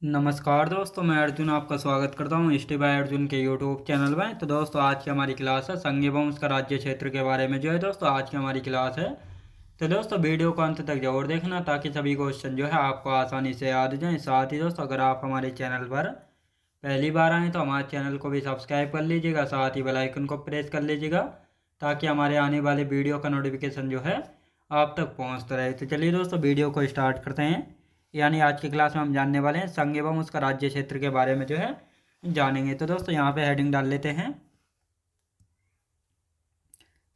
नमस्कार दोस्तों, मैं अर्जुन आपका स्वागत करता हूँ स्टे बाय अर्जुन के यूट्यूब चैनल में। तो दोस्तों आज की हमारी क्लास है संघ एवं उसका राज्य क्षेत्र के बारे में। जो है दोस्तों आज की हमारी क्लास है। तो दोस्तों वीडियो को अंत तक जरूर देखना ताकि सभी क्वेश्चन जो है आपको आसानी से याद हो जाए। साथ ही दोस्तों अगर आप हमारे चैनल पर पहली बार आएँ तो हमारे चैनल को भी सब्सक्राइब कर लीजिएगा, साथ ही बेल आइकन को प्रेस कर लीजिएगा ताकि हमारे आने वाले वीडियो का नोटिफिकेशन जो है आप तक पहुँचता रहे। तो चलिए दोस्तों वीडियो को स्टार्ट करते हैं। यानी आज की क्लास में हम जानने वाले हैं संघ एवं उसका राज्य क्षेत्र के बारे में जो है जानेंगे। तो दोस्तों यहाँ पे हेडिंग डाल लेते हैं,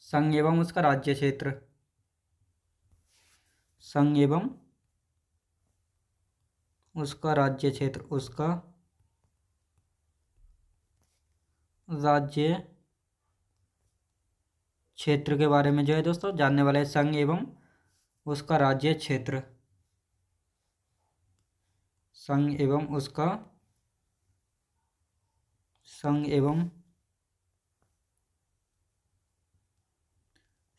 संघ एवं उसका राज्य क्षेत्र। संघ एवं उसका राज्य क्षेत्र, उसका राज्य क्षेत्र के बारे में जो है दोस्तों जानने वाले हैं। संघ एवं उसका राज्य क्षेत्र, संघ एवं उसका संघ एवं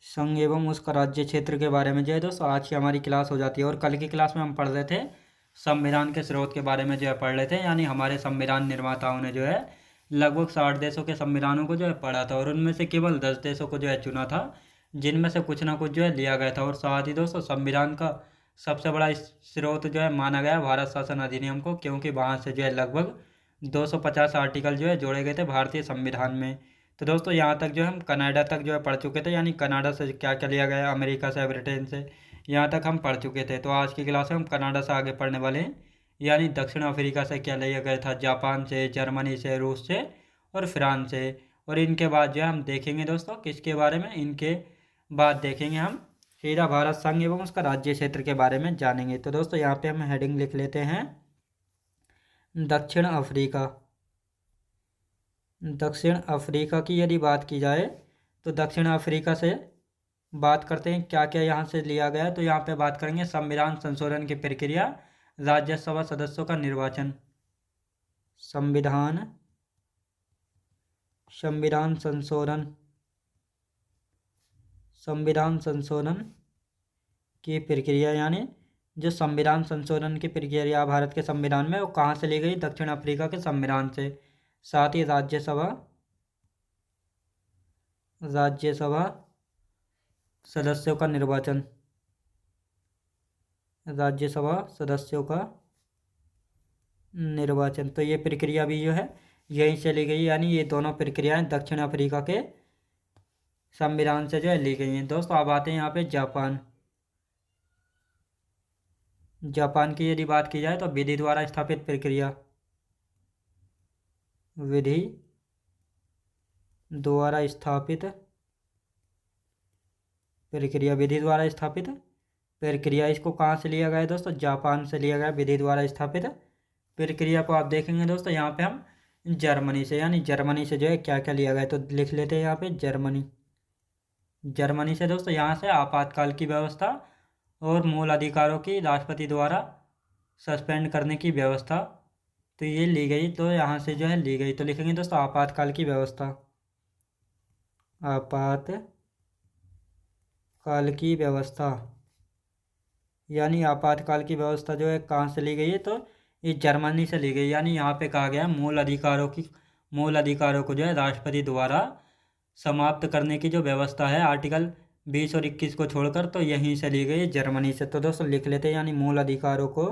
संघ एवं उसका राज्य क्षेत्र के बारे में जो है दोस्तों आज की हमारी क्लास हो जाती है। और कल की क्लास में हम पढ़ रहे थे संविधान के स्रोत के बारे में जो है पढ़ रहे थे। यानी हमारे संविधान निर्माताओं ने जो है लगभग 60 देशों के संविधानों को जो है पढ़ा था और उनमें से केवल 10 देशों को जो है चुना था जिनमें से कुछ ना कुछ जो है लिया गया था। और साथ ही दोस्तों संविधान का सबसे बड़ा स्रोत जो है माना गया भारत शासन अधिनियम को, क्योंकि वहाँ से जो है लगभग 250 आर्टिकल जो है जोड़े गए थे भारतीय संविधान में। तो दोस्तों यहाँ तक जो हम कनाडा तक जो है पढ़ चुके थे, यानी कनाडा से क्या क्या लिया गया, अमेरिका से, ब्रिटेन से, यहाँ तक हम पढ़ चुके थे। तो आज की क्लास में हम कनाडा से आगे पढ़ने वाले हैं। यानी दक्षिण अफ्रीका से क्या लिया गया था, जापान से, जर्मनी से, रूस से और फ्रांस से। और इनके बाद जो है हम देखेंगे दोस्तों किसके बारे में, इनके बाद देखेंगे हम सीधा भारत संघ एवं उसका राज्य क्षेत्र के बारे में जानेंगे। तो दोस्तों यहाँ पे हम हेडिंग लिख लेते हैं, दक्षिण अफ्रीका। दक्षिण अफ्रीका की यदि बात की जाए तो दक्षिण अफ्रीका से बात करते हैं क्या क्या यहाँ से लिया गया है। तो यहाँ पे बात करेंगे संविधान संशोधन की प्रक्रिया, राज्यसभा सदस्यों का निर्वाचन, संविधान संविधान संशोधन संविधान संशोधन की प्रक्रिया। यानी जो संविधान संशोधन की प्रक्रिया भारत के संविधान में वो कहाँ से ली गई, दक्षिण अफ्रीका के संविधान से। साथ ही राज्यसभा सदस्यों का निर्वाचन, राज्यसभा सदस्यों का निर्वाचन। तो ये प्रक्रिया भी जो है यहीं से ली गई, यानी ये दोनों प्रक्रियाएं दक्षिण अफ्रीका के संविधान से जो है ली गई हैं। दोस्तों अब आते हैं यहाँ पे जापान। जापान की यदि बात की जाए तो विधि द्वारा स्थापित प्रक्रिया, विधि द्वारा स्थापित प्रक्रिया, विधि द्वारा स्थापित प्रक्रिया। इसको कहाँ से लिया गया है दोस्तों, जापान से लिया गया विधि द्वारा स्थापित प्रक्रिया को। आप देखेंगे दोस्तों यहाँ पे हम जर्मनी से, यानी जर्मनी से जो है क्या क्या लिया गया है तो लिख लेते हैं यहाँ पे जर्मनी। जर्मनी से दोस्तों यहाँ से आपातकाल की व्यवस्था और मूल अधिकारों की राष्ट्रपति द्वारा सस्पेंड करने की व्यवस्था तो ये ली गई, तो यहाँ से जो है ली गई। तो लिखेंगे दोस्तों आपातकाल की व्यवस्था, आपातकाल की व्यवस्था। यानी आपातकाल की व्यवस्था जो है कहाँ से ली गई है तो ये जर्मनी से ली गई। यानी यहाँ पे कहा गया मूल अधिकारों को जो है राष्ट्रपति द्वारा समाप्त करने की जो व्यवस्था है आर्टिकल 20 और 21 को छोड़कर, तो यहीं से ली गई है जर्मनी से। तो दोस्तों लिख लेते हैं, यानी मूल अधिकारों को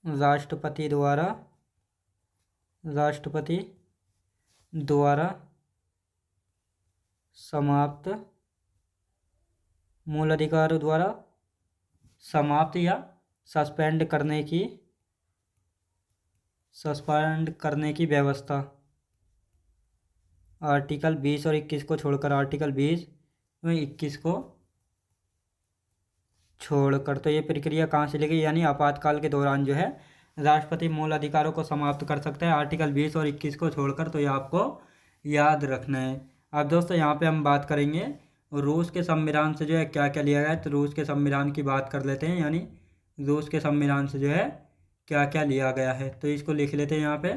राष्ट्रपति द्वारा समाप्त, मूल अधिकारों द्वारा समाप्त या सस्पेंड करने की व्यवस्था। आर्टिकल 20 और 21 को छोड़कर, आर्टिकल 20 और 21 को छोड़कर। तो ये प्रक्रिया कहाँ से ली गई, यानी आपातकाल के दौरान जो है राष्ट्रपति मूल अधिकारों को समाप्त कर सकता है आर्टिकल 20 और 21 को छोड़कर। तो ये आपको याद रखना है। अब दोस्तों यहाँ पे हम बात करेंगे रूस के संविधान से जो है क्या क्या लिया गया है। तो रूस के संविधान की बात कर लेते हैं, यानी रूस के संविधान से जो है क्या क्या लिया गया है। तो इसको लिख लेते हैं यहाँ पे,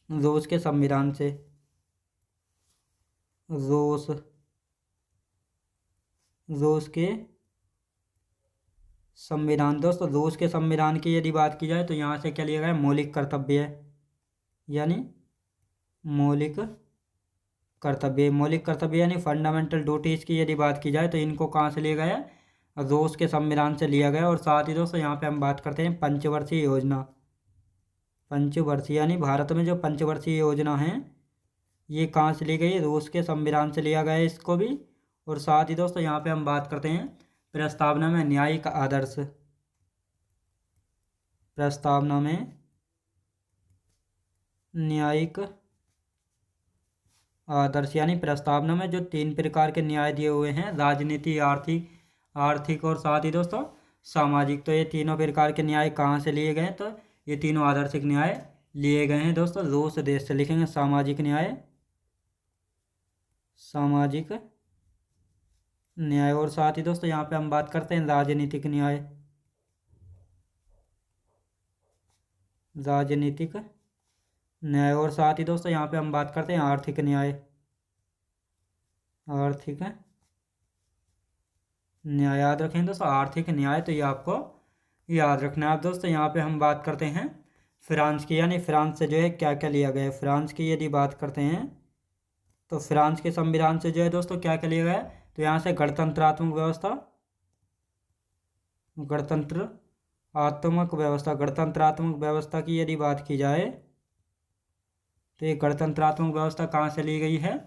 रूस के संविधान से रूस रूस के संविधान। दोस्तों रूस के संविधान की यदि बात की जाए तो यहाँ से क्या लिया गया है, मौलिक कर्तव्य है, यानी मौलिक कर्तव्य यानी फंडामेंटल ड्यूटीज की यदि बात की जाए तो इनको कहाँ से लिया गया है, रूस के संविधान से लिया गया। और साथ ही दोस्तों यहाँ पे हम बात करते हैं पंचवर्षीय योजना। पंचवर्षीय यानी भारत में जो पंचवर्षीय योजना है ये कहाँ से ली गई, रूस के संविधान से लिया गया है इसको भी। और साथ ही दोस्तों यहाँ पे हम बात करते हैं प्रस्तावना में न्यायिक आदर्श। प्रस्तावना में न्यायिक आदर्श यानी प्रस्तावना में जो 3 प्रकार के न्याय दिए हुए हैं, राजनीति, आर्थिक और साथ ही दोस्तों सामाजिक। तो ये तीनों प्रकार के न्याय कहाँ से लिए गए हैं, तो ये तीनों आदर्शिक न्याय लिए गए हैं दोस्तों रूस देश से। लिखेंगे सामाजिक न्याय, सामाजिक न्याय। और साथ ही दोस्तों यहाँ पे हम बात करते हैं राजनीतिक न्याय, राजनीतिक न्याय। और साथ ही दोस्तों यहाँ पे हम बात करते हैं आर्थिक न्याय, आर्थिक न्याय। याद रखें दोस्तों आर्थिक न्याय, तो ये आपको याद रखना है। अब दोस्तों यहाँ पे हम बात करते हैं फ्रांस की, यानी फ्रांस से जो है क्या क्या लिया गया है। फ्रांस की यदि बात करते हैं तो फ्रांस के संविधान से जो है दोस्तों क्या क्या लिया गया है, तो यहाँ से गणतंत्रात्मक व्यवस्था, गणतंत्रात्मक व्यवस्था की यदि बात की जाए तो ये गणतंत्रात्मक व्यवस्था कहाँ से ली गई है,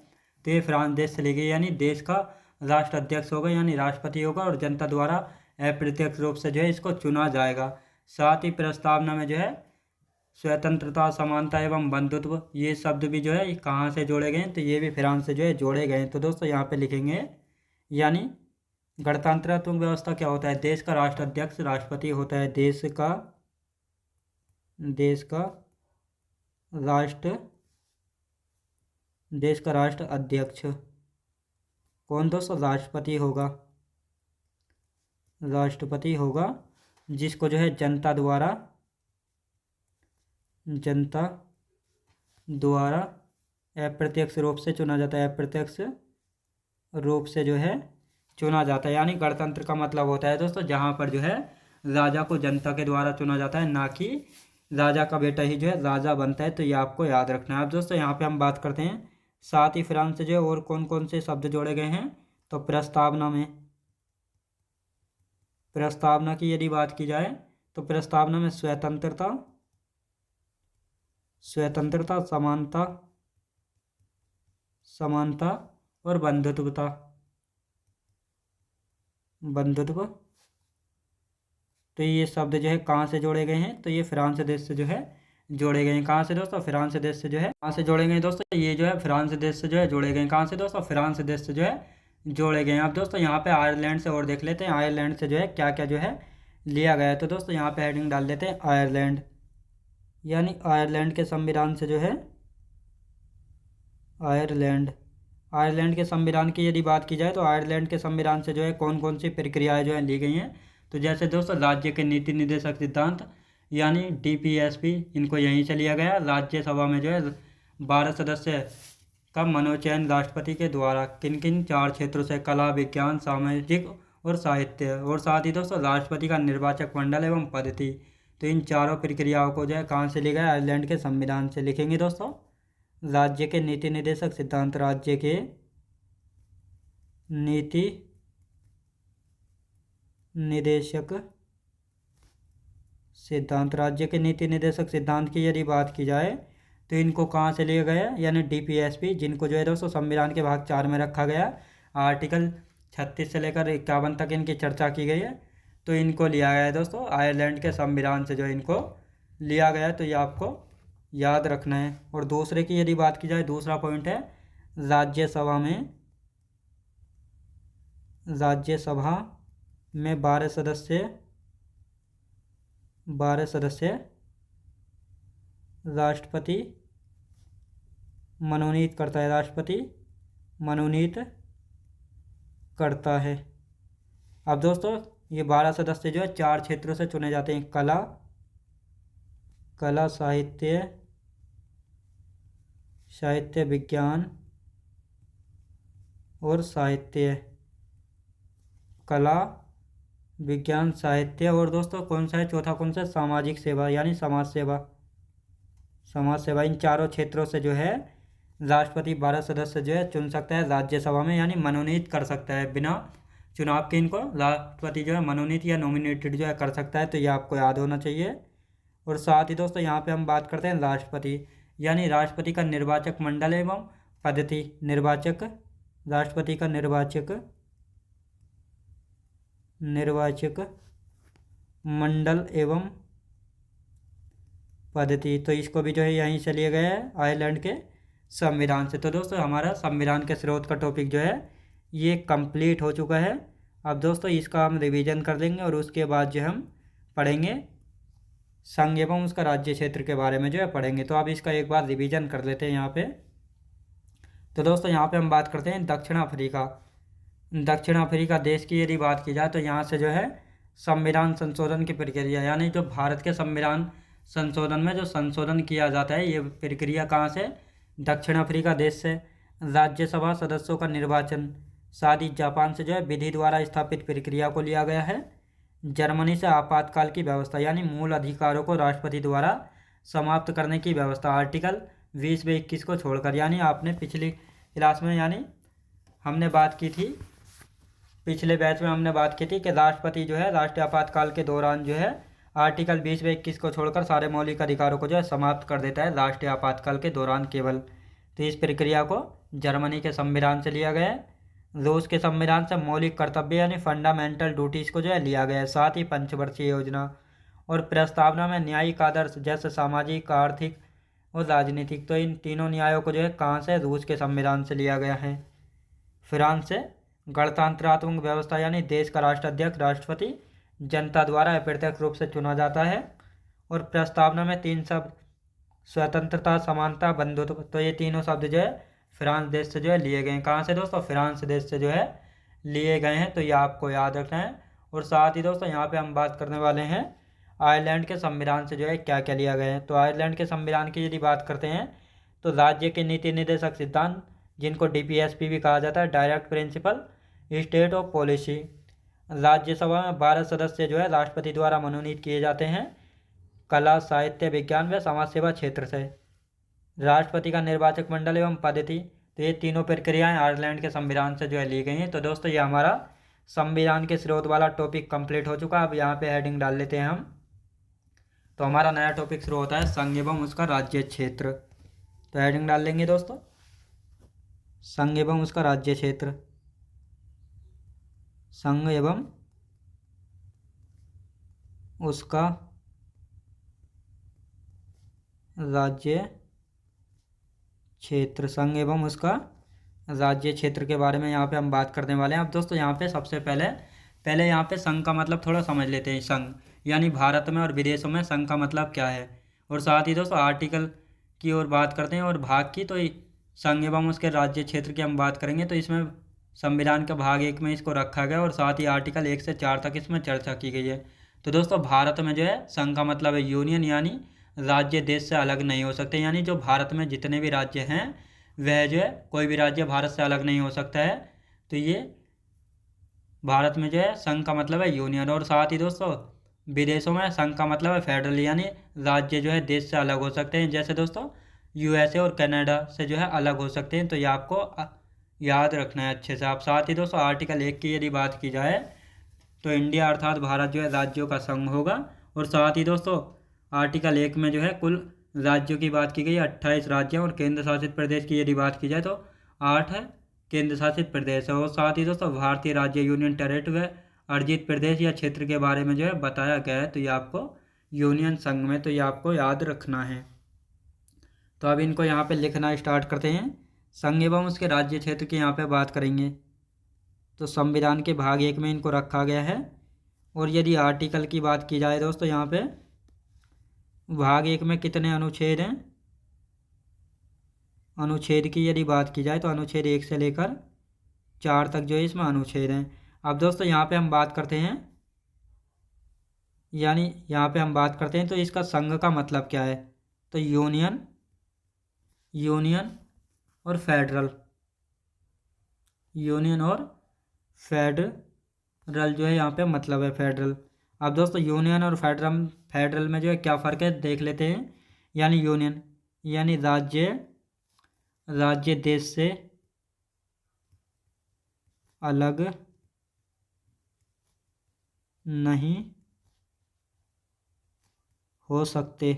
तो ये फ्रांस देश से ली गई। यानी देश का राष्ट्राध्यक्ष होगा, यानी राष्ट्रपति होगा, और जनता द्वारा अप्रत्यक्ष रूप से जो है इसको चुना जाएगा। साथ ही प्रस्तावना में जो है स्वतंत्रता, समानता एवं बंधुत्व, ये शब्द भी जो है कहाँ से जोड़े गए हैं, तो ये भी फ्रांस से जो है जोड़े गए हैं। तो दोस्तों यहाँ पे लिखेंगे, यानी गणतंत्रात्मक व्यवस्था क्या होता है, देश का राष्ट्राध्यक्ष राष्ट्रपति होता है, देश का राष्ट्र अध्यक्ष कौन दोस्तों, राष्ट्रपति होगा, जिसको जो है जनता द्वारा अप्रत्यक्ष रूप से चुना जाता है, अप्रत्यक्ष रूप से जो है चुना जाता है। यानी गणतंत्र का मतलब होता है दोस्तों जहाँ पर जो है राजा को जनता के द्वारा चुना जाता है, ना कि राजा का बेटा ही जो है राजा बनता है। तो ये आपको याद रखना है। अब दोस्तों यहाँ पे हम बात करते हैं साथ ही फ्रांस से जो है और कौन कौन से शब्द जोड़े गए हैं, तो प्रस्तावना की यदि बात की जाए तो प्रस्तावना में स्वतंत्रता, समानता और बंधुत्व, तो ये शब्द जो है कहाँ से जोड़े गए हैं, तो ये फ्रांस देश से जो है जोड़े गए हैं। कहाँ से दोस्तों, फ्रांस देश से जो है कहाँ से जोड़े गए हैं दोस्तों, ये जो है फ्रांस देश से जो है जोड़े गए हैं। कहाँ से दोस्तों, फ्रांस देश से जो है जोड़े गए हैं। अब दोस्तों यहाँ पे आयरलैंड से और देख लेते हैं, आयरलैंड से जो है क्या क्या जो है लिया गया है। तो दोस्तों यहाँ पे हेडिंग डाल देते हैं आयरलैंड, यानी आयरलैंड के संविधान से जो है आयरलैंड के संविधान की यदि बात की जाए तो आयरलैंड के संविधान से जो है कौन कौन सी प्रक्रियाएं जो है ली गई हैं, तो जैसे दोस्तों राज्य के नीति निर्देशक सिद्धांत यानी DPSP, इनको यहीं से लिया गया। राज्यसभा में जो है 12 सदस्य का मनोचयन राष्ट्रपति के द्वारा किन किन 4 क्षेत्रों से, कला, विज्ञान, सामाजिक और साहित्य। और साथ ही दोस्तों राष्ट्रपति का निर्वाचक मंडल एवं पद्धति। तो इन चारों प्रक्रियाओं को जो है कहाँ से लिया गया, आयरलैंड के संविधान से। लिखेंगे दोस्तों राज्य के नीति निर्देशक सिद्धांत, राज्य के नीति निर्देशक सिद्धांत, राज्य के नीति निर्देशक सिद्धांत की यदि बात की जाए तो इनको कहाँ से लिया गया, यानी DPSP, जिनको जो है दोस्तों संविधान के भाग 4 में रखा गया। आर्टिकल 36 से लेकर 51 तक इनकी चर्चा की गई है। तो इनको लिया गया है दोस्तों आयरलैंड के संविधान से जो इनको लिया गया है। तो ये आपको याद रखना है। और दूसरे की यदि बात की जाए, दूसरा पॉइंट है राज्यसभा में 12 सदस्य राष्ट्रपति मनोनीत करता है। अब दोस्तों ये 12 सदस्य जो है 4 क्षेत्रों से चुने जाते हैं, कला, साहित्य, विज्ञान और साहित्य, कला, विज्ञान, साहित्य और दोस्तों कौन सा है चौथा, कौन सा, सामाजिक सेवा यानी समाज सेवा। समाज सेवा, इन चारों क्षेत्रों से जो है राष्ट्रपति 12 सदस्य जो है चुन सकता है राज्यसभा में, यानी मनोनीत कर सकता है, बिना चुनाव के इनको राष्ट्रपति जो है मनोनीत या नॉमिनेटेड जो है कर सकता है। तो ये आपको याद होना चाहिए। और साथ ही दोस्तों यहाँ पे हम बात करते हैं राष्ट्रपति, यानी राष्ट्रपति का निर्वाचक मंडल एवं पद्धति। निर्वाचक, राष्ट्रपति का निर्वाचक मंडल एवं पद्धति, तो इसको भी जो है यहीं से लिया गया है आयरलैंड के संविधान से। तो दोस्तों हमारा संविधान के स्रोत का टॉपिक जो है ये कंप्लीट हो चुका है। अब दोस्तों इसका हम रिवीजन कर लेंगे और उसके बाद जो हम पढ़ेंगे संघ एवं उसका राज्य क्षेत्र के बारे में जो है पढ़ेंगे। तो अब इसका एक बार रिवीजन कर लेते हैं यहाँ पे। तो दोस्तों यहाँ पे हम बात करते हैं दक्षिण अफ्रीका। दक्षिण अफ्रीका देश की यदि बात की जाए तो यहाँ से जो है संविधान संशोधन की प्रक्रिया, यानी जो भारत के संविधान संशोधन में जो संशोधन किया जाता है, ये प्रक्रिया कहाँ से, दक्षिण अफ्रीका देश से। राज्यसभा सदस्यों का निर्वाचन शादी जापान से जो है विधि द्वारा स्थापित प्रक्रिया को लिया गया है। जर्मनी से आपातकाल की व्यवस्था, यानी मूल अधिकारों को राष्ट्रपति द्वारा समाप्त करने की व्यवस्था, आर्टिकल 20/21 को छोड़कर। यानी आपने पिछली क्लास में, यानी हमने बात की थी, पिछले बैच में हमने बात की थी कि राष्ट्रपति जो है राष्ट्रीय आपातकाल के दौरान जो है आर्टिकल 20/21 को छोड़कर सारे मौलिक अधिकारों को जो है समाप्त कर देता है राष्ट्रीय आपातकाल के दौरान केवल। तो इस प्रक्रिया को जर्मनी के संविधान से लिया गया है। रूस के संविधान से मौलिक कर्तव्य यानी फंडामेंटल ड्यूटीज़ को जो है लिया गया है। साथ ही पंचवर्षीय योजना और प्रस्तावना में न्यायिक आदर्श जैसे सामाजिक, आर्थिक और राजनीतिक, तो इन तीनों न्यायों को जो है कहाँ से, रूस के संविधान से लिया गया है। फ्रांस से गणतंत्रात्मक व्यवस्था, यानी देश का राष्ट्राध्यक्ष राष्ट्रपति जनता द्वारा अप्रत्यक्ष रूप से चुना जाता है। और प्रस्तावना में 3 शब्द स्वतंत्रता, समानता, बंधुत्व, तो ये तीनों शब्द जो है फ्रांस देश से जो है लिए गए हैं। कहाँ से दोस्तों, फ्रांस देश से जो है लिए गए हैं। तो ये आपको याद रखना है। और साथ ही दोस्तों यहाँ पे हम बात करने वाले हैं आयरलैंड के संविधान से जो है क्या क्या लिया गया है। तो आयरलैंड के संविधान की यदि बात करते हैं तो राज्य के नीति निर्देशक सिद्धांत, जिनको DPSP भी कहा जाता है, direct principle state of policy. Rajya Sabha में 12 सदस्य जो है राष्ट्रपति द्वारा मनोनीत किए जाते हैं कला, साहित्य, विज्ञान व समाज सेवा क्षेत्र से। राष्ट्रपति का निर्वाचक मंडल एवं पद्धति, तो ये तीनों प्रक्रियाएं आयरलैंड के संविधान से जो है ली गई हैं। तो दोस्तों ये हमारा संविधान के स्रोत वाला टॉपिक कंप्लीट हो चुका। अब यहाँ पे हेडिंग डाल लेते हैं हम। तो हमारा नया टॉपिक शुरू होता है संघ एवं उसका राज्य क्षेत्र। तो हेडिंग डाल लेंगे दोस्तों, संघ एवं उसका राज्य क्षेत्र। संघ एवं उसका राज्य क्षेत्र, संघ एवं उसका राज्य क्षेत्र के बारे में यहाँ पे हम बात करने वाले हैं। अब दोस्तों यहाँ पे सबसे पहले यहाँ पे संघ का मतलब थोड़ा समझ लेते हैं। संघ यानी भारत में और विदेशों में संघ का मतलब क्या है। और साथ ही दोस्तों आर्टिकल की ओर बात करते हैं और भाग की। तो संघ एवं उसके राज्य क्षेत्र की हम बात करेंगे तो इसमें संविधान का भाग 1 में इसको रखा गया और साथ ही आर्टिकल 1 से 4 तक इसमें चर्चा की गई है। तो दोस्तों भारत में जो है संघ का मतलब है यूनियन, यानी राज्य देश से अलग नहीं हो सकते। यानी जो भारत में जितने भी राज्य हैं वह जो है कोई भी राज्य भारत से अलग नहीं हो सकता है। तो ये भारत में जो है संघ का मतलब है यूनियन। और साथ ही दोस्तों विदेशों में संघ का मतलब है फेडरल, यानी राज्य जो है देश से अलग हो सकते हैं। जैसे दोस्तों USA और कनाडा से जो है अलग हो सकते हैं। तो ये आपको याद रखना है अच्छे से आप। साथ ही दोस्तों आर्टिकल 1 की यदि बात की जाए तो इंडिया अर्थात भारत जो है राज्यों का संघ होगा। और साथ ही दोस्तों आर्टिकल 1 में जो है कुल राज्यों की बात की गई 28 राज्य और केंद्र शासित प्रदेश की यदि बात की जाए तो 8 केंद्र शासित प्रदेश है। और साथ ही दोस्तों भारतीय राज्य, यूनियन टेरिटरी व अर्जित प्रदेश या क्षेत्र के बारे में जो है बताया गया है। तो ये आपको यूनियन संघ में, तो ये आपको याद रखना है। तो अब इनको यहाँ पे लिखना स्टार्ट करते हैं। संघ एवं उसके राज्य क्षेत्र की यहाँ पे बात करेंगे तो संविधान के भाग 1 में इनको रखा गया है। और यदि आर्टिकल की बात की जाए दोस्तों यहाँ पे भाग 1 में कितने अनुच्छेद हैं, अनुच्छेद की यदि बात की जाए तो अनुच्छेद 1 से लेकर 4 तक जो है इसमें अनुच्छेद हैं। अब दोस्तों यहाँ पे हम बात करते हैं, यानी यहाँ पे हम बात करते हैं तो इसका संघ का मतलब क्या है। तो यूनियन और फेडरल, यूनियन और फेडरल जो है यहाँ पे मतलब है फेडरल। अब दोस्तों यूनियन और फेडरल फेडरल में जो है क्या फ़र्क है देख लेते हैं। यानी यूनियन यानी राज्य राज्य देश से अलग नहीं हो सकते।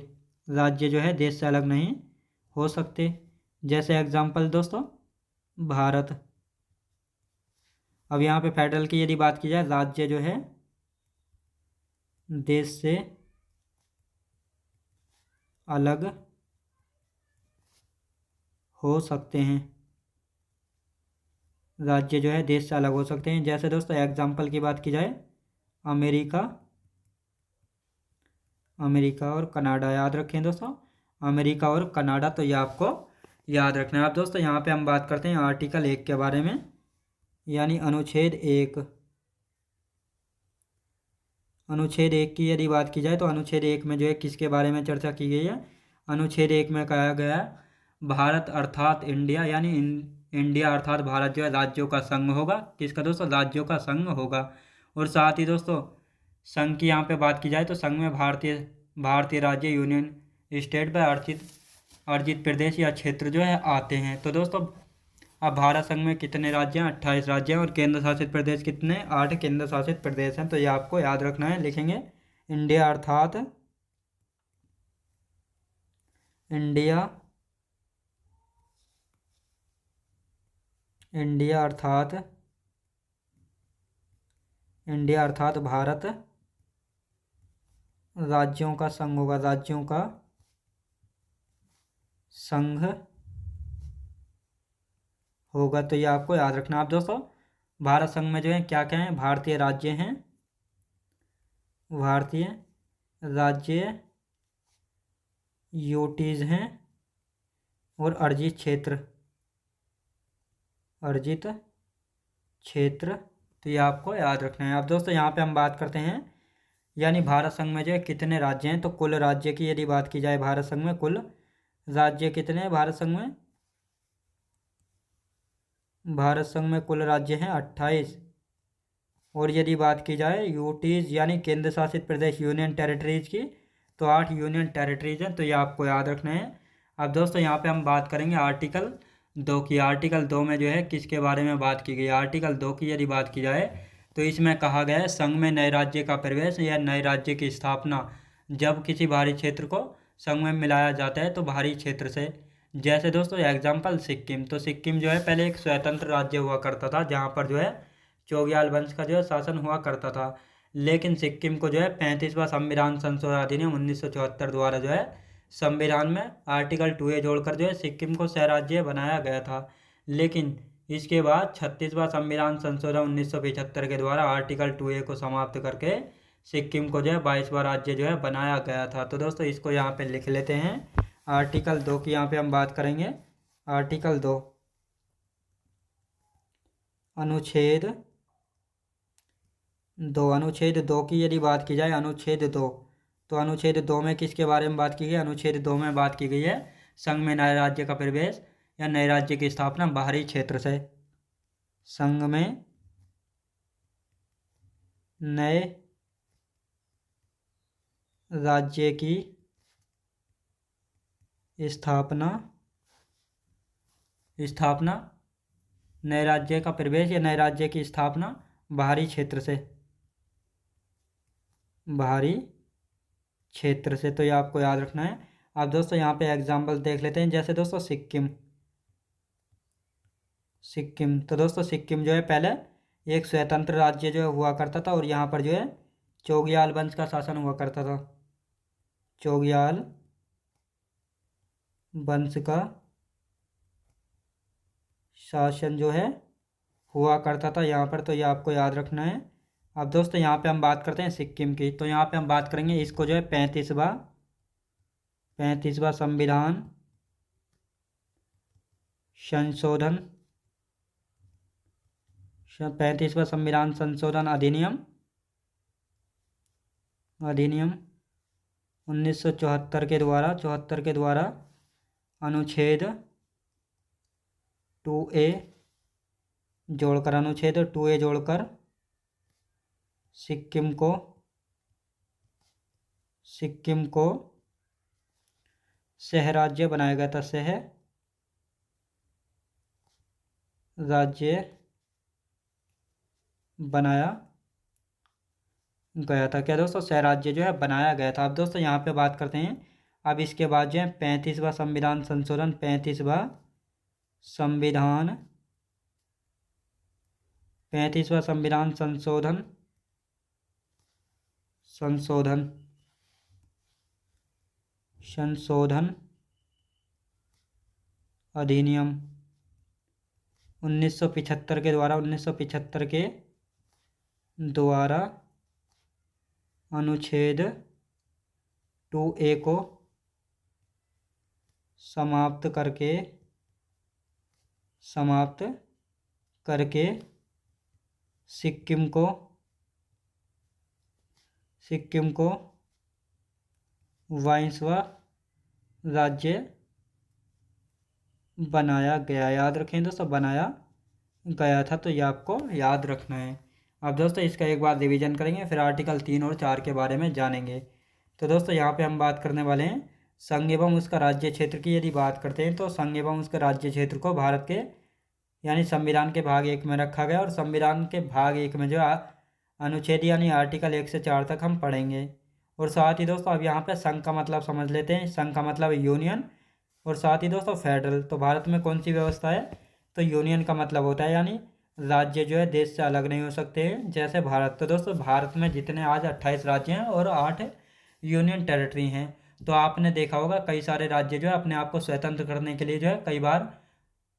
राज्य जो है देश से अलग नहीं हो सकते। जैसे एग्जांपल दोस्तों भारत। अब यहाँ पे फेडरल की यदि बात की जाए, राज्य जो है देश से अलग हो सकते हैं। राज्य जो है देश से अलग हो सकते हैं। जैसे दोस्तों एग्जांपल की बात की जाए, अमेरिका अमेरिका और कनाडा, याद रखें दोस्तों अमेरिका और कनाडा, तो ये आपको याद रखना है। अब दोस्तों यहाँ पे हम बात करते हैं आर्टिकल 1 के बारे में, यानी अनुच्छेद 1। अनुच्छेद 1 की यदि बात की जाए तो अनुच्छेद 1 में जो है किसके बारे में चर्चा की गई है। अनुच्छेद 1 में कहा गया है भारत अर्थात इंडिया, यानी इंडिया अर्थात भारत जो है राज्यों का संघ होगा। किसका दोस्तों, राज्यों का संघ होगा। और साथ ही दोस्तों संघ की यहाँ पे बात की जाए तो संघ में भारतीय भारतीय राज्य यूनियन स्टेट पर अर्जित अर्जित प्रदेश या क्षेत्र जो है आते हैं। तो दोस्तों अब भारत संघ में कितने राज्य हैं, 28 राज्य हैं। और केंद्र शासित प्रदेश कितने, 8 केंद्र शासित प्रदेश हैं। तो ये आपको याद रखना है, लिखेंगे इंडिया अर्थात इंडिया इंडिया अर्थात इंडिया अर्थात भारत राज्यों का संघ होगा, राज्यों का संघ होगा। तो ये आपको याद रखना। आप दोस्तों भारत संघ में जो है क्या क्या है, भारतीय राज्य हैं, भारतीय राज्य यूटीज हैं, और अर्जित क्षेत्र। तो ये आपको याद रखना है। अब दोस्तों यहाँ पे हम बात करते हैं, यानी भारत संघ में जो है कितने राज्य हैं। तो कुल राज्य की यदि बात की जाए, भारत संघ में कुल राज्य कितने हैं, भारत संघ में कुल राज्य हैं 28। और यदि बात की जाए यूटीज यानी केंद्र शासित प्रदेश यूनियन टेरिटरीज की, तो 8 यूनियन टेरिटरीज हैं। तो ये आपको याद रखना है। अब दोस्तों यहाँ पे हम बात करेंगे आर्टिकल 2 की। आर्टिकल 2 में जो है किसके बारे में बात की गई है। आर्टिकल 2 की यदि बात की जाए तो इसमें कहा गया है संघ में नए राज्य का प्रवेश या नए राज्य की स्थापना जब किसी बाहरी क्षेत्र को संघ में मिलाया जाता है तो बाहरी क्षेत्र से। जैसे दोस्तों एग्जाम्पल सिक्किम। तो सिक्किम जो है पहले एक स्वतंत्र राज्य हुआ करता था, जहाँ पर जो है चोग्याल वंश का जो है शासन हुआ करता था। लेकिन सिक्किम को जो है 35वां संविधान संशोधन अधिनियम 1974 द्वारा जो है संविधान में आर्टिकल 2A जोड़कर जो है सिक्किम को सह राज्य बनाया गया था। लेकिन इसके बाद 36वां संविधान संशोधन 1975 के द्वारा आर्टिकल 2A को समाप्त करके सिक्किम को जो है 22वां राज्य जो है बनाया गया था। तो दोस्तों इसको यहाँ पे लिख लेते हैं। आर्टिकल 2 की यहाँ पे हम बात करेंगे। आर्टिकल 2 अनुच्छेद 2 की यदि बात की जाए, अनुच्छेद 2, तो अनुच्छेद 2 में किसके बारे में बात की गई है। अनुच्छेद 2 में बात की गई है संघ में नए राज्य का प्रवेश या नए राज्य की स्थापना बाहरी क्षेत्र से। संघ में नए राज्य की स्थापना नए राज्य का प्रवेश या नए राज्य की स्थापना बाहरी क्षेत्र से, बाहरी क्षेत्र से। तो ये आपको याद रखना है। अब दोस्तों यहाँ पे एग्जाम्पल देख लेते हैं। जैसे दोस्तों सिक्किम। तो दोस्तों सिक्किम जो है पहले एक स्वतंत्र राज्य जो है हुआ करता था, और यहाँ पर जो है चोग्याल वंश का शासन हुआ करता था। चोग्याल वंश का शासन जो है हुआ करता था यहाँ पर। तो ये आपको याद रखना है। अब दोस्तों यहाँ पे हम बात करते हैं सिक्किम की। तो यहाँ पे हम बात करेंगे इसको जो है 35वां संविधान संशोधन 35वां संविधान संशोधन अधिनियम 1974 के द्वारा अनुच्छेद 2A जोड़कर अनुच्छेद 2A जोड़कर सिक्किम को शहर राज्य बनाया गया था। शहर राज्य बनाया गया था। क्या दोस्तों? शहर राज्य जो है बनाया गया था। अब दोस्तों यहाँ पे बात करते हैं। अब इसके बाद जो है 35वां संविधान संशोधन, 35वां संविधान संशोधन अधिनियम 1975 के द्वारा अनुच्छेद 2A को समाप्त करके सिक्किम को 22वां राज्य बनाया गया। याद रखें दोस्तों, बनाया गया था, तो ये आपको याद रखना है। अब दोस्तों इसका एक बार रिवीजन करेंगे, फिर आर्टिकल 3 और 4 के बारे में जानेंगे। तो दोस्तों यहाँ पे हम बात करने वाले हैं संघ एवं उसका राज्य क्षेत्र की। यदि बात करते हैं तो संघ एवं उसके राज्य क्षेत्र को भारत के यानी संविधान के भाग 1 में रखा गया, और संविधान के भाग 1 में जो अनुच्छेद यानी आर्टिकल 1 से 4 तक हम पढ़ेंगे। और साथ ही दोस्तों अब यहाँ पे संघ का मतलब समझ लेते हैं। संघ का मतलब यूनियन, और साथ ही दोस्तों फेडरल। तो भारत में कौन सी व्यवस्था है? तो यूनियन का मतलब होता है यानी राज्य जो है देश से अलग नहीं हो सकते हैं, जैसे भारत। तो दोस्तों भारत में जितने आज 28 राज्य हैं और 8 यूनियन टेरिटरी हैं। तो आपने देखा होगा कई सारे राज्य जो है अपने आप को स्वतंत्र करने के लिए जो है कई बार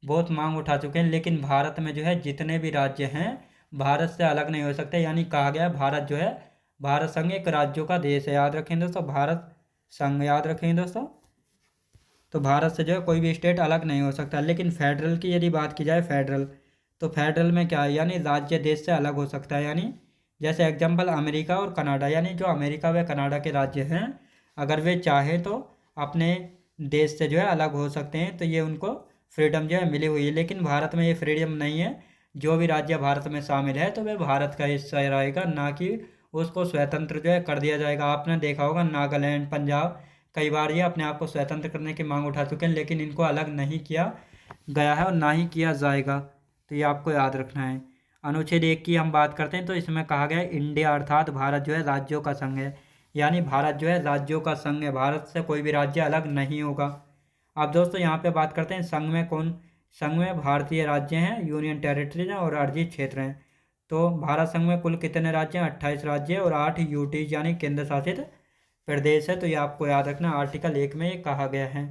बहुत मांग उठा चुके हैं, लेकिन भारत में जो है जितने भी राज्य हैं भारत से अलग नहीं हो सकते। यानी कहा गया है भारत जो है, भारत संघ एक राज्यों का देश है। याद रखें दोस्तों, भारत संघ याद रखें दोस्तों। तो भारत से जो है कोई भी स्टेट अलग नहीं हो सकता। लेकिन फेडरल की यदि बात की जाए, फेडरल तो फेडरल में क्या है, यानी राज्य देश से अलग हो सकता है। यानी जैसे एग्जांपल अमेरिका और कनाडा, यानी जो अमेरिका व कनाडा के राज्य हैं अगर वे चाहें तो अपने देश से जो है अलग हो सकते हैं, तो ये उनको फ्रीडम जो है मिली हुई है। लेकिन भारत में ये फ्रीडम नहीं है। जो भी राज्य भारत में शामिल है तो वह भारत का हिस्सा रहेगा, ना कि उसको स्वतंत्र जो है कर दिया जाएगा। आपने देखा होगा नागालैंड, पंजाब कई बार ये अपने आप को स्वतंत्र करने की मांग उठा चुके हैं, लेकिन इनको अलग नहीं किया गया है और ना ही किया जाएगा। तो ये आपको याद रखना है। अनुच्छेद 1 की हम बात करते हैं तो इसमें कहा गया है इंडिया अर्थात भारत जो है राज्यों का संघ है। यानी भारत जो है राज्यों का संघ है, भारत से कोई भी राज्य अलग नहीं होगा। अब दोस्तों यहाँ पे बात करते हैं संघ में संघ में भारतीय राज्य हैं, यूनियन टेरिटरीज हैं और अर्जित क्षेत्र हैं। तो भारत संघ में कुल कितने राज्य हैं? 28 राज्य और 8 यूटीज यानी केंद्र शासित प्रदेश है। तो ये आपको याद रखना, आर्टिकल 1 में ये कहा गया है।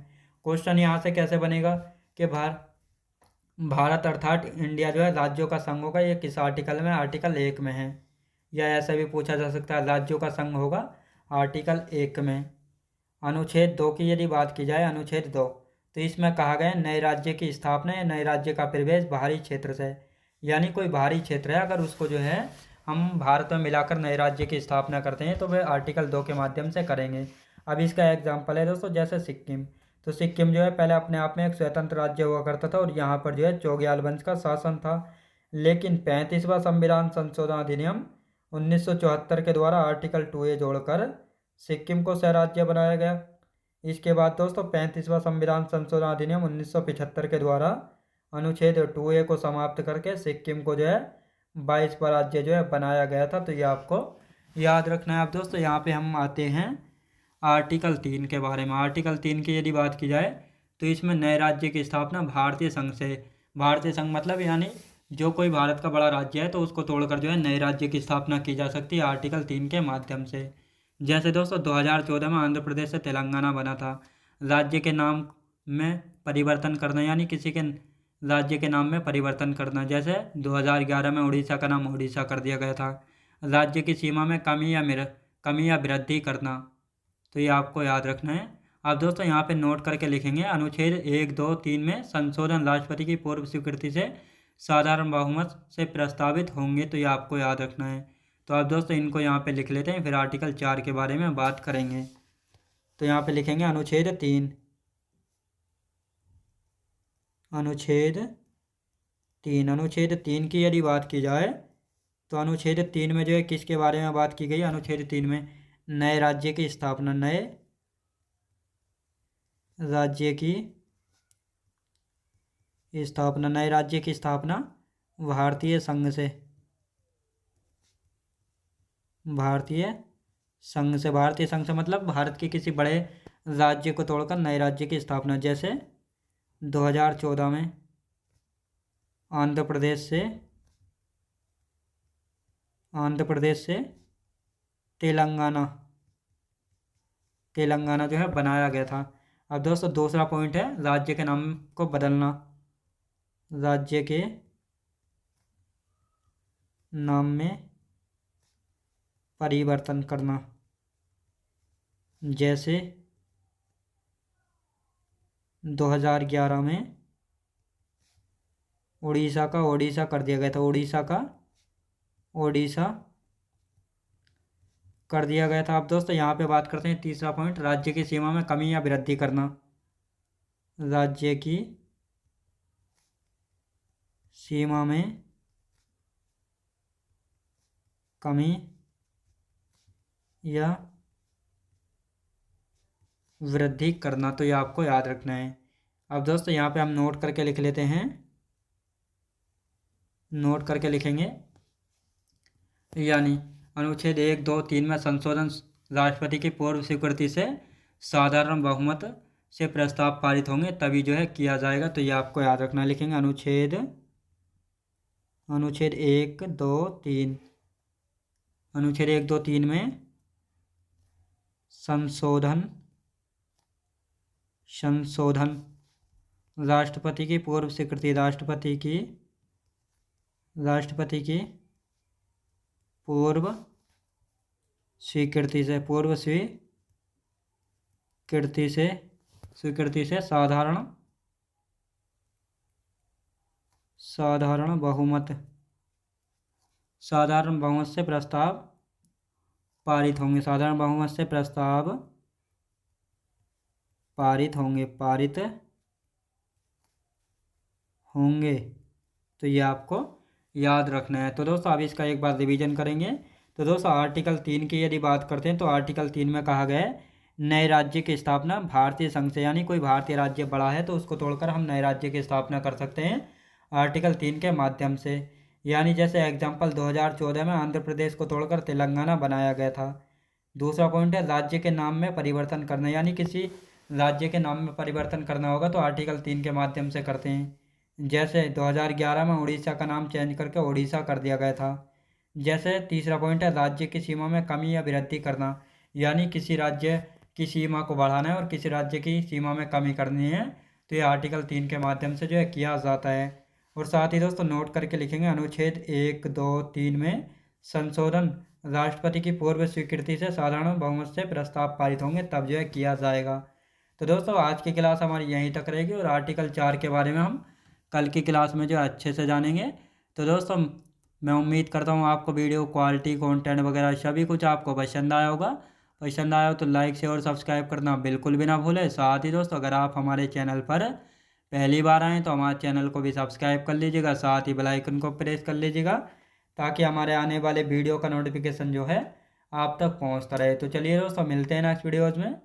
क्वेश्चन यहाँ से कैसे बनेगा कि भारत अर्थात इंडिया जो है राज्यों का संघ होगा, ये किस आर्टिकल में? आर्टिकल 1 में है। या ऐसा भी पूछा जा सकता है राज्यों का संघ होगा आर्टिकल 1 में। अनुच्छेद 2 की यदि बात की जाए, अनुच्छेद 2 तो इसमें कहा गया है नए राज्य की स्थापना या नए राज्य का प्रवेश बाहरी क्षेत्र से। यानी कोई बाहरी क्षेत्र है अगर उसको जो है हम भारत में मिलाकर नए राज्य की स्थापना करते हैं तो वह आर्टिकल 2 के माध्यम से करेंगे। अब इसका एग्जाम्पल है दोस्तों जैसे सिक्किम। तो सिक्किम जो है पहले अपने आप में एक स्वतंत्र राज्य हुआ करता था और यहाँ पर जो है चोग्याल वंश का शासन था। लेकिन 35वां संविधान संशोधन अधिनियम 1974 के द्वारा आर्टिकल 2A जोड़कर सिक्किम को शहर राज्य बनाया गया। इसके बाद दोस्तों 35वां संविधान संशोधन अधिनियम 1975 के द्वारा अनुच्छेद 2A को समाप्त करके सिक्किम को जो है 22वां राज्य जो है बनाया गया था। तो ये आपको याद रखना है। अब दोस्तों यहाँ पे हम आते हैं आर्टिकल 3 के बारे में। आर्टिकल 3 की यदि बात की जाए तो इसमें नए राज्य की स्थापना भारतीय संघ से। भारतीय संघ मतलब यानी जो कोई भारत का बड़ा राज्य है तो उसको तोड़कर जो है नए राज्य की स्थापना की जा सकती है आर्टिकल 3 के माध्यम से। जैसे दोस्तों 2014 में आंध्र प्रदेश से तेलंगाना बना था। राज्य के नाम में परिवर्तन करना, यानी किसी के राज्य के नाम में परिवर्तन करना। जैसे 2011 में उड़ीसा का नाम उड़ीसा कर दिया गया था। राज्य की सीमा में कमी या वृद्धि करना। तो ये आपको याद रखना है। अब दोस्तों यहाँ पे नोट करके लिखेंगे अनुच्छेद 1, 2, 3 में संशोधन राष्ट्रपति की पूर्व स्वीकृति से साधारण बहुमत से प्रस्तावित होंगे। तो ये आपको याद रखना है। तो आप दोस्तों इनको यहाँ पे लिख लेते हैं, फिर आर्टिकल 4 के बारे में बात करेंगे। तो यहाँ पे लिखेंगे अनुच्छेद 3, अनुच्छेद 3। अनुच्छेद 3 की यदि बात की जाए तो अनुच्छेद 3 में जो है किसके बारे में बात की गई? अनुच्छेद 3 में नए राज्य की स्थापना, नए राज्य की स्थापना, नए राज्य की स्थापना भारतीय संघ से, भारतीय संघ से, भारतीय संघ से मतलब भारत के किसी बड़े राज्य को तोड़कर नए राज्य की स्थापना। जैसे 2014 में आंध्र प्रदेश से, आंध्र प्रदेश से तेलंगाना, तेलंगाना जो है बनाया गया था। अब दोस्तों दूसरा पॉइंट है राज्य के नाम को बदलना, राज्य के नाम में परिवर्तन करना। जैसे 2011 में उड़ीसा का ओडिशा कर दिया गया था, उड़ीसा का ओडिशा कर दिया गया था। अब दोस्तों यहाँ पे बात करते हैं तीसरा पॉइंट, राज्य की सीमा में कमी या वृद्धि करना, राज्य की सीमा में कमी या वृद्धि करना, तो ये आपको याद रखना है। अब दोस्तों यहाँ पे हम नोट करके लिख लेते हैं, नोट करके लिखेंगे। यानी अनुच्छेद 1, 2, 3 में संशोधन राष्ट्रपति की पूर्व स्वीकृति से साधारण बहुमत से प्रस्ताव पारित होंगे तभी जो है किया जाएगा, तो ये आपको याद रखना। लिखेंगे अनुच्छेद 1, 2, 3, अनुच्छेद 1, 2, 3 में संशोधन राष्ट्रपति की पूर्व स्वीकृति, राष्ट्रपति की पूर्व स्वीकृति से साधारण बहुमत से प्रस्ताव पारित होंगे, साधारण बहुमत से प्रस्ताव पारित होंगे, तो ये आपको याद रखना है। तो दोस्तों अब इसका एक बार रिवीजन करेंगे। तो दोस्तों आर्टिकल 3 की यदि बात करते हैं तो आर्टिकल 3 में कहा गया है नए राज्य की स्थापना भारतीय संघ से, यानी कोई भारतीय राज्य बड़ा है तो उसको तोड़कर हम नए राज्य की स्थापना कर सकते हैं आर्टिकल 3 के माध्यम से। यानी जैसे एग्जाम्पल 2014 में आंध्र प्रदेश को तोड़कर तेलंगाना बनाया गया था। दूसरा पॉइंट है राज्य के नाम में परिवर्तन करना, यानी किसी राज्य के नाम में परिवर्तन करना होगा तो आर्टिकल 3 के माध्यम से करते हैं। जैसे 2011 में उड़ीसा का नाम चेंज करके ओडिशा कर दिया गया था। जैसे तीसरा पॉइंट है राज्य की सीमा में कमी या वृद्धि करना, यानी किसी राज्य की सीमा को बढ़ाना है और किसी राज्य की सीमा में कमी करनी है, तो ये आर्टिकल 3 के माध्यम से जो है किया जाता है। और साथ ही दोस्तों नोट करके लिखेंगे अनुच्छेद 1, 2, 3 में संशोधन राष्ट्रपति की पूर्व स्वीकृति से साधारण बहुमत से प्रस्ताव पारित होंगे तब जो है किया जाएगा। तो दोस्तों आज की क्लास हमारी यहीं तक रहेगी और आर्टिकल 4 के बारे में हम कल की क्लास में जो अच्छे से जानेंगे। तो दोस्तों मैं उम्मीद करता हूँ आपको वीडियो क्वालिटी, कंटेंट वगैरह सभी कुछ आपको पसंद आया होगा। पसंद आया हो तो लाइक, शेयर और सब्सक्राइब करना बिल्कुल भी ना भूलें। साथ ही दोस्तों अगर आप हमारे चैनल पर पहली बार आएँ तो हमारे चैनल को भी सब्सक्राइब कर लीजिएगा, साथ ही बेल आइकन को प्रेस कर लीजिएगा ताकि हमारे आने वाले वीडियो का नोटिफिकेशन जो है आप तक पहुँचता रहे। तो चलिए दोस्तों मिलते हैं नेक्स्ट वीडियोज़ में।